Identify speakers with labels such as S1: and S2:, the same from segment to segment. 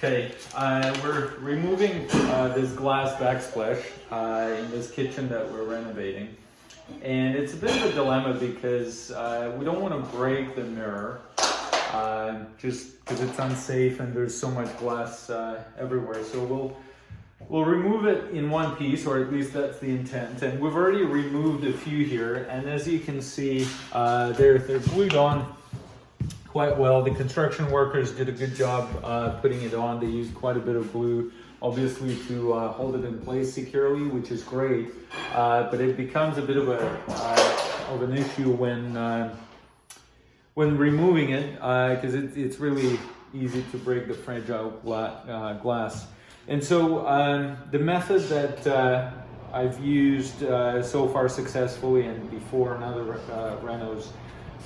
S1: Okay, we're removing this glass backsplash in this kitchen that we're renovating. And it's a bit of a dilemma because we don't want to break the mirror just because it's unsafe and there's so much glass everywhere. So we'll remove it in one piece, or at least that's the intent. And we've already removed a few here, and as you can see, they're glued on quite well. The construction workers did a good job putting it on. They used quite a bit of glue, obviously, to hold it in place securely, which is great. But it becomes a bit of an issue when removing it, because it's really easy to break the fragile glass. And so the method that I've used so far successfully and before in other renos,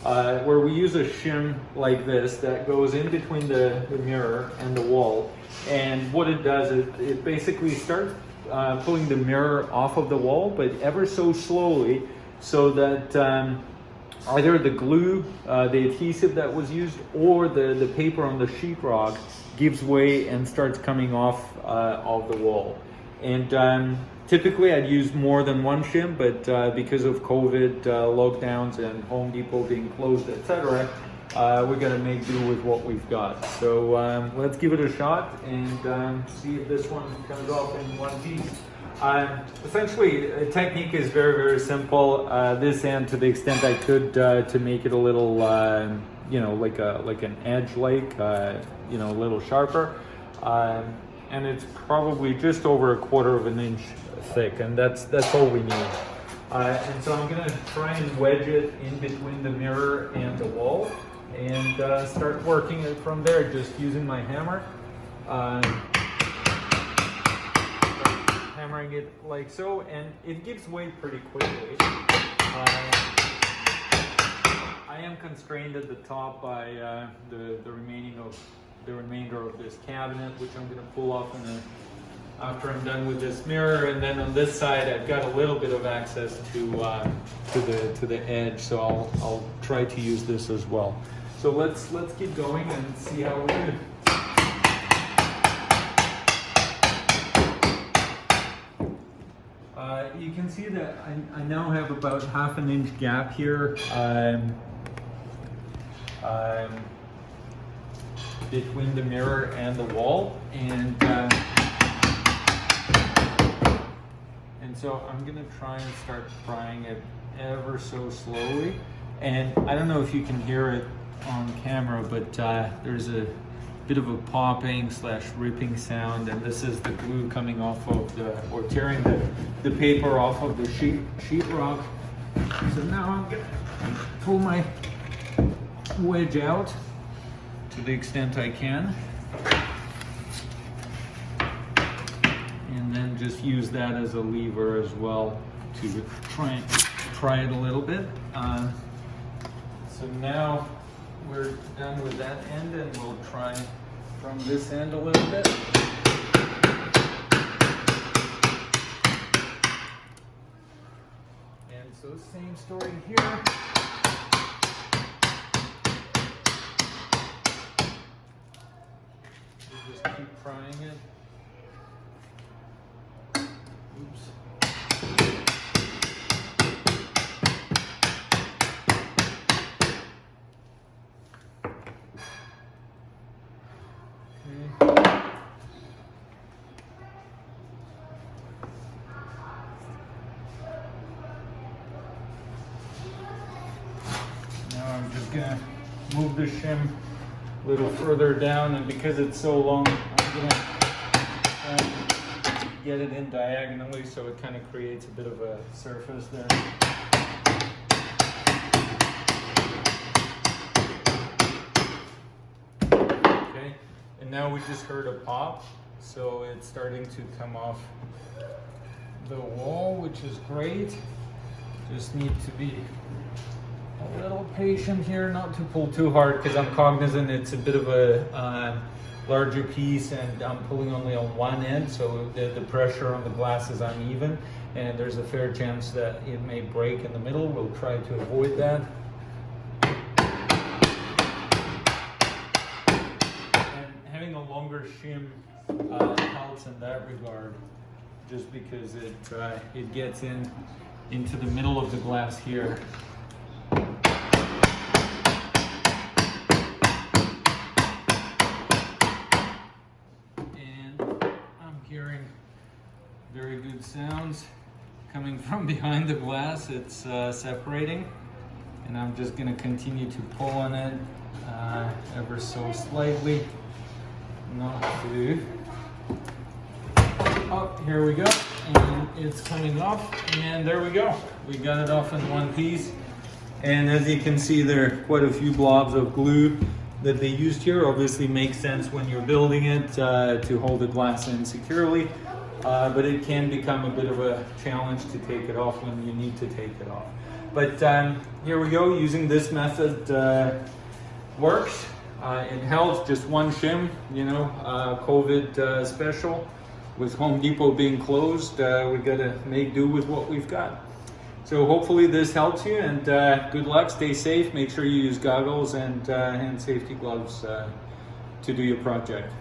S1: where we use a shim like this that goes in between the mirror and the wall. And what it does is it basically starts pulling the mirror off of the wall, but ever so slowly, so that either the glue, the adhesive that was used, or the paper on the sheetrock gives way and starts coming off of the wall. And typically I'd use more than one shim, but because of COVID lockdowns and Home Depot being closed, etc., we're gonna make do with what we've got. So let's give it a shot and see if this one comes off in one piece. Essentially, the technique is very, very simple. This end, to the extent I could, to make it a little, you know, like an edge, you know, a little sharper. And it's probably just over 1/4 of an inch thick, and that's all we need. And so I'm gonna try and wedge it in between the mirror and the wall, and start working it from there, just using my hammer. Hammering it like so, and it gives way pretty quickly. I am constrained at the top by the remainder of this cabinet, which I'm going to pull off after I'm done with this mirror. And then on this side, I've got a little bit of access to the edge, so I'll try to use this as well. So let's keep going and see how we do. You can see that I now have about 1/2 inch gap here between the mirror and the wall, and so I'm gonna try and start prying it ever so slowly. And I don't know if you can hear it on camera, but there's a bit of a popping / ripping sound, and this is the glue coming off of or tearing the paper off of the sheetrock. So now I'm gonna pull my wedge out to the extent I can, and then just use that as a lever as well to try and pry it a little bit. So now we're done with that end, and we'll try from this end a little bit. And so same story here. We'll just keep prying it. Oops. I'm just gonna move the shim a little further down, and because it's so long, I'm gonna get it in diagonally so it kind of creates a bit of a surface there. Okay, and now we just heard a pop, so it's starting to come off the wall, which is great. Just need to be a little patient here, not to pull too hard, because I'm cognizant it's a bit of a larger piece, and I'm pulling only on one end, so the pressure on the glass is uneven, and there's a fair chance that it may break in the middle. We'll try to avoid that. And having a longer shim helps in that regard, just because it gets into the middle of the glass here. And I'm hearing very good sounds coming from behind the glass. It's separating, and I'm just going to continue to pull on it ever so slightly, not to. Oh, here we go, and it's coming off, and there we go. We got it off in one piece, and as you can see, there are quite a few blobs of glue that they used here. Obviously makes sense when you're building it to hold the glass in securely, but it can become a bit of a challenge to take it off when you need to take it off. But here we go, using this method works. It helps, just one shim, you know, COVID special. With Home Depot being closed, we gotta make do with what we've got. So hopefully this helps you, and good luck, stay safe, make sure you use goggles and hand safety gloves to do your project.